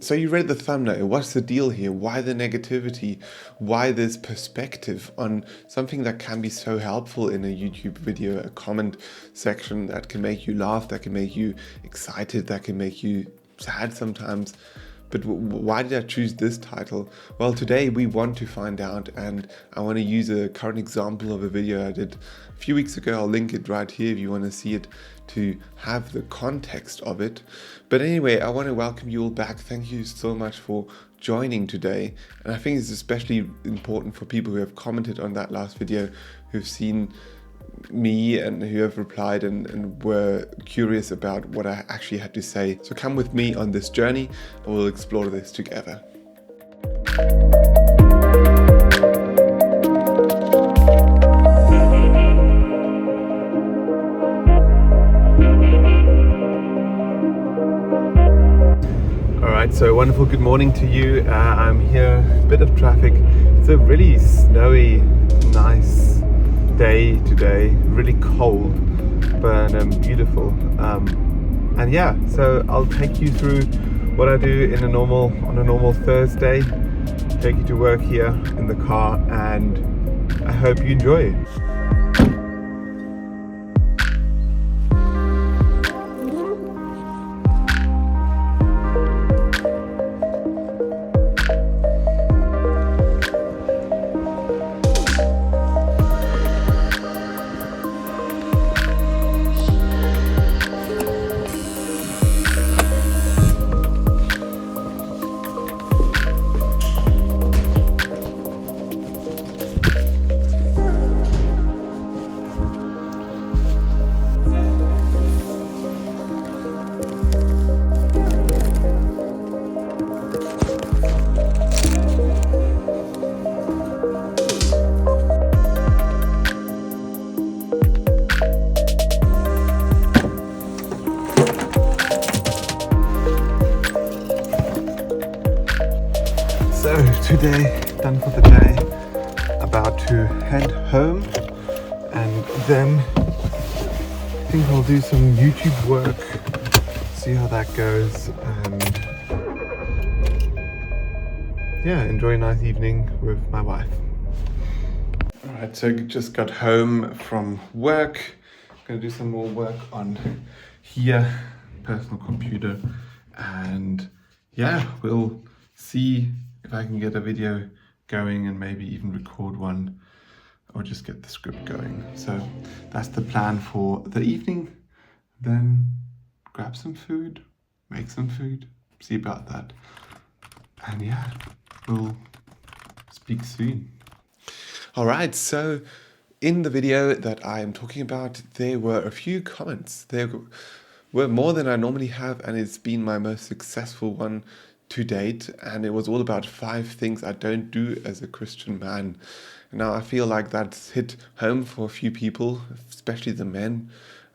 So you read the thumbnail. What's the deal here? Why the negativity? Why this perspective on something that can be so helpful in a YouTube video, a comment section that can make you laugh, that can make you excited, that can make you sad sometimes. But why did I choose this title? Well, today we want to find out, and I want to use a current example of a video I did a few weeks ago. I'll link it right here if you want to see it to have the context of it. But anyway, I want to welcome you all back. Thank you so much for joining today. And I think it's especially important for people who have commented on that last video, who've seen me and who have replied and were curious about what I actually had to say. So come with me on this journey and we'll explore this together. Alright, so wonderful good morning to you. I'm here, a bit of traffic. It's a really snowy, nice day today, really cold but beautiful, and yeah, so I'll take you through what I do on a normal Thursday, take you to work here in the car, and I hope you enjoy it. So today, done for the day, about to head home, and then I think I'll do some YouTube work, see how that goes, and yeah, enjoy a nice evening with my wife. Alright, so just got home from work, gonna do some more work on here, personal computer, and yeah, we'll see if I can get a video going and maybe even record one or just get the script going. So that's the plan for the evening. Then grab some food, make some food, see about that. And yeah, we'll speak soon. All right, so in the video that I am talking about, there were a few comments. There were more than I normally have, and it's been my most successful one to date, and it was all about 5 things I don't do as a Christian man. Now I feel like that's hit home for a few people, especially the men,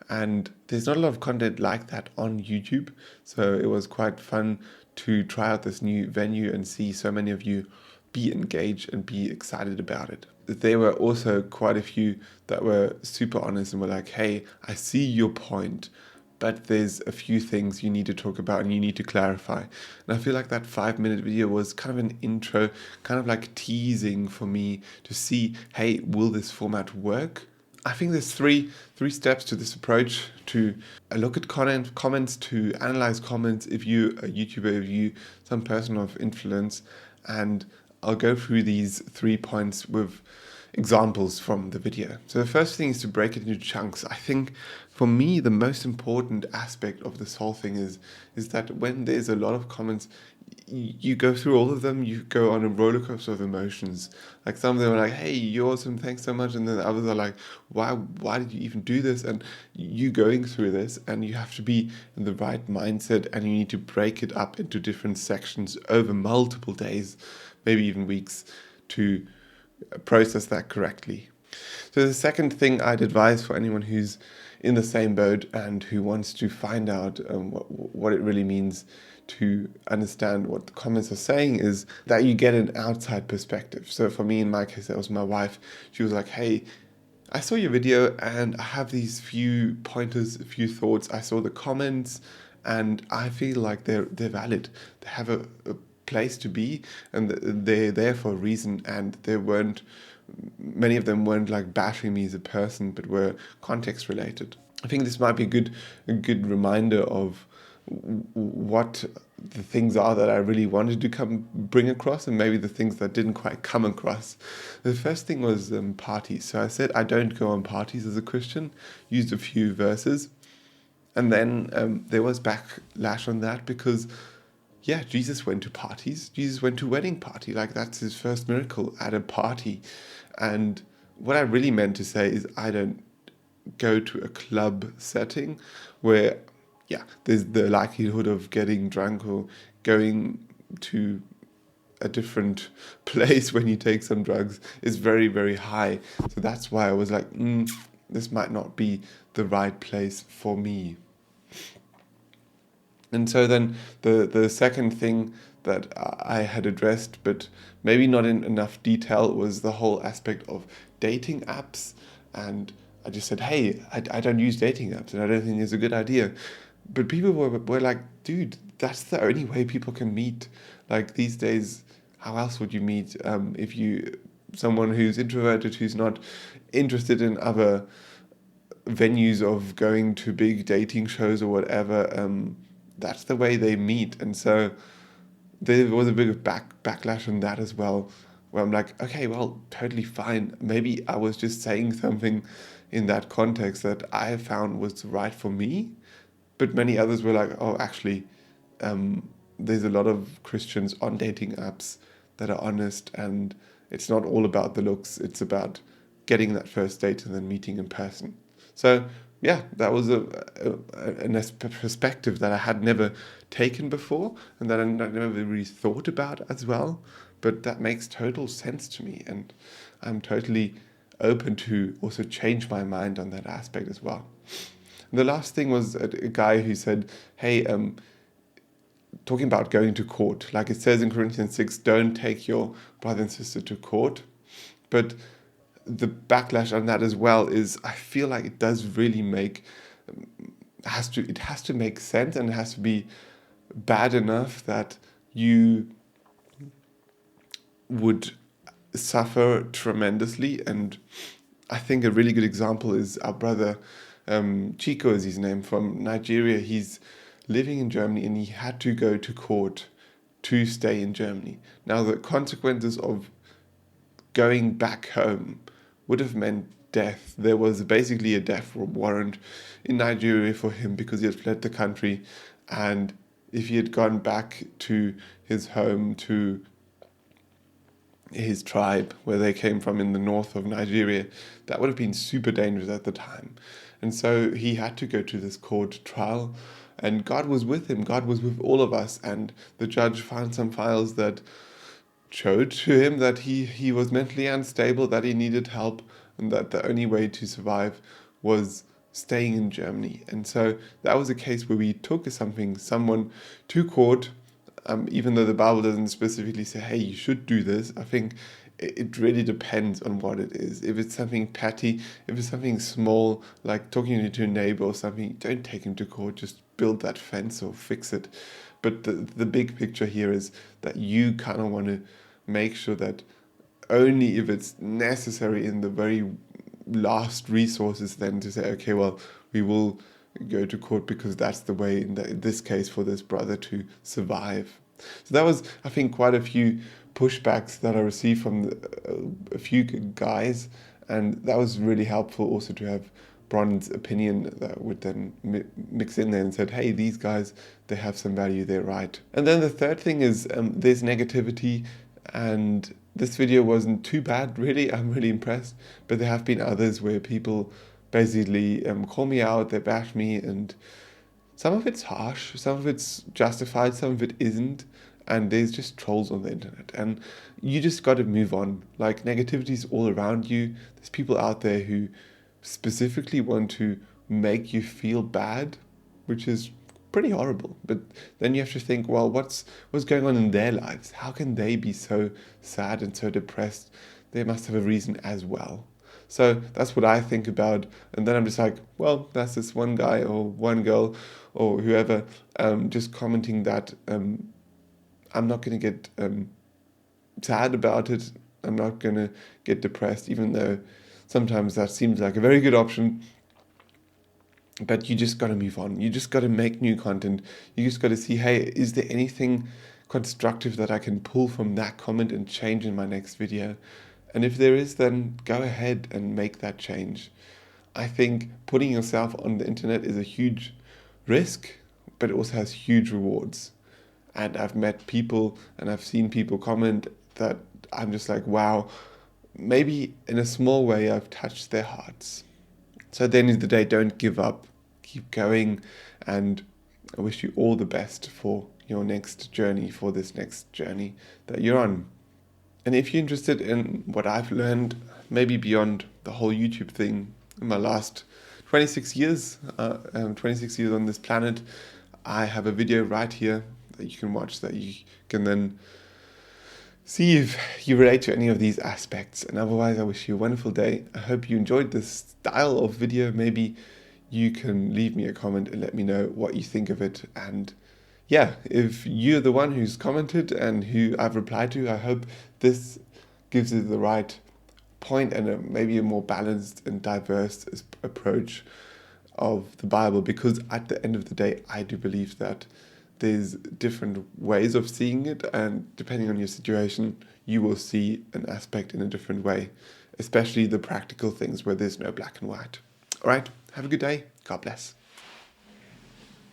and there's not a lot of content like that on YouTube, so it was quite fun to try out this new venue and see so many of you be engaged and be excited about it. There were also quite a few that were super honest and were like, hey, I see your point, but there's a few things you need to talk about and you need to clarify. And I feel like that 5-minute video was kind of an intro, kind of like teasing for me to see, hey, will this format work? I think there's three steps to this approach: to look at comments, to analyze comments if you're a YouTuber, if you some person of influence, and I'll go through these 3 points with examples from the video. So the first thing is to break it into chunks. I think for me the most important aspect of this whole thing is that when there's a lot of comments, you go through all of them, you go on a roller coaster of emotions. Like some of them are like, hey, you're awesome, thanks so much, and then the others are like, why did you even do this? And you going through this, and you have to be in the right mindset, and you need to break it up into different sections over multiple days, maybe even weeks, to process that correctly. So the second thing I'd advise for anyone who's in the same boat and who wants to find out what it really means to understand what the comments are saying is that you get an outside perspective. So for me, in my case, that was my wife. She was like, hey, I saw your video and I have these few pointers, a few thoughts. I saw the comments and I feel like they're valid. They have a place to be, and they're there for a reason, and many of them weren't like bashing me as a person, but were context related. I think this might be a good reminder of what the things are that I really wanted to bring across, and maybe the things that didn't quite come across. The first thing was parties. So I said I don't go on parties as a Christian, used a few verses, and then there was backlash on that because, yeah, Jesus went to parties. Jesus went to a wedding party. Like, that's his first miracle, at a party. And what I really meant to say is I don't go to a club setting where, yeah, there's the likelihood of getting drunk or going to a different place when you take some drugs is very, very high. So that's why I was like, this might not be the right place for me. And so then the second thing that I had addressed, but maybe not in enough detail, was the whole aspect of dating apps. And I just said, hey, I don't use dating apps, and I don't think it's a good idea. But people were like, dude, that's the only way people can meet. Like, these days, how else would you meet if someone who's introverted, who's not interested in other venues of going to big dating shows or whatever, that's the way they meet. And so there was a bit of backlash on that as well, where I'm like, okay, well, totally fine. Maybe I was just saying something in that context that I found was right for me, but many others were like, oh, actually, there's a lot of Christians on dating apps that are honest, and it's not all about the looks, it's about getting that first date and then meeting in person. So yeah, that was a perspective that I had never taken before, and that I never really thought about as well. But that makes total sense to me, and I'm totally open to also change my mind on that aspect as well. And the last thing was a guy who said, hey, talking about going to court, like it says in Corinthians 6, don't take your brother and sister to court. But the backlash on that as well is, I feel like it does really it has to make sense, and it has to be bad enough that you would suffer tremendously. And I think a really good example is our brother, Chico is his name, from Nigeria. He's living in Germany, and he had to go to court to stay in Germany. Now, the consequences of going back home would have meant death. There was basically a death warrant in Nigeria for him because he had fled the country, and if he had gone back to his home, to his tribe where they came from in the north of Nigeria, that would have been super dangerous at the time. And so he had to go to this court trial, and God was with him. God was with all of us, and the judge found some files that showed to him that he was mentally unstable, that he needed help, and that the only way to survive was staying in Germany. And so that was a case where we took someone to court, even though the Bible doesn't specifically say, hey, you should do this. I think it really depends on what it is. If it's something petty, if it's something small, like talking to a neighbor or something, don't take him to court, just build that fence or fix it. But the big picture here is that you kind of want to make sure that only if it's necessary, in the very last resources, then to say, okay, well, we will go to court because that's the way, in this case, for this brother to survive. So that was, I think, quite a few pushbacks that I received from a few guys, and that was really helpful also to have Bron's opinion that would then mix in there and said, hey, these guys, they have some value, they're right. And then the third thing is there's negativity, and this video wasn't too bad, really. I'm really impressed, but there have been others where people basically call me out, they bash me, and some of it's harsh, some of it's justified, some of it isn't, and there's just trolls on the internet, and you just got to move on. Like, negativity is all around you. There's people out there who specifically want to make you feel bad, which is pretty horrible. But then you have to think, well, what's going on in their lives? How can they be so sad and so depressed? They must have a reason as well. So that's what I think about. And then I'm just like, well, that's this one guy or one girl or whoever just commenting that. I'm not going to get sad about it. I'm not going to get depressed, even though sometimes that seems like a very good option. But you just got to move on. You just got to make new content. You just got to see, hey, is there anything constructive that I can pull from that comment and change in my next video? And if there is, then go ahead and make that change. I think putting yourself on the internet is a huge risk, but it also has huge rewards. And I've met people and I've seen people comment that I'm just like, wow, maybe in a small way I've touched their hearts. So at the end of the day, don't give up, keep going, and I wish you all the best for your next journey, for this next journey that you're on. And if you're interested in what I've learned, maybe beyond the whole YouTube thing, in my last 26 years on this planet, I have a video right here that you can watch, that you can then see if you relate to any of these aspects. And otherwise, I wish you a wonderful day. I hope you enjoyed this style of video. Maybe you can leave me a comment and let me know what you think of it. And yeah, if you're the one who's commented and who I've replied to, I hope this gives it the right point and maybe a more balanced and diverse approach of the Bible, because at the end of the day, I do believe that there's different ways of seeing it, and depending on your situation, you will see an aspect in a different way, especially the practical things where there's no black and white. All right, have a good day. God bless.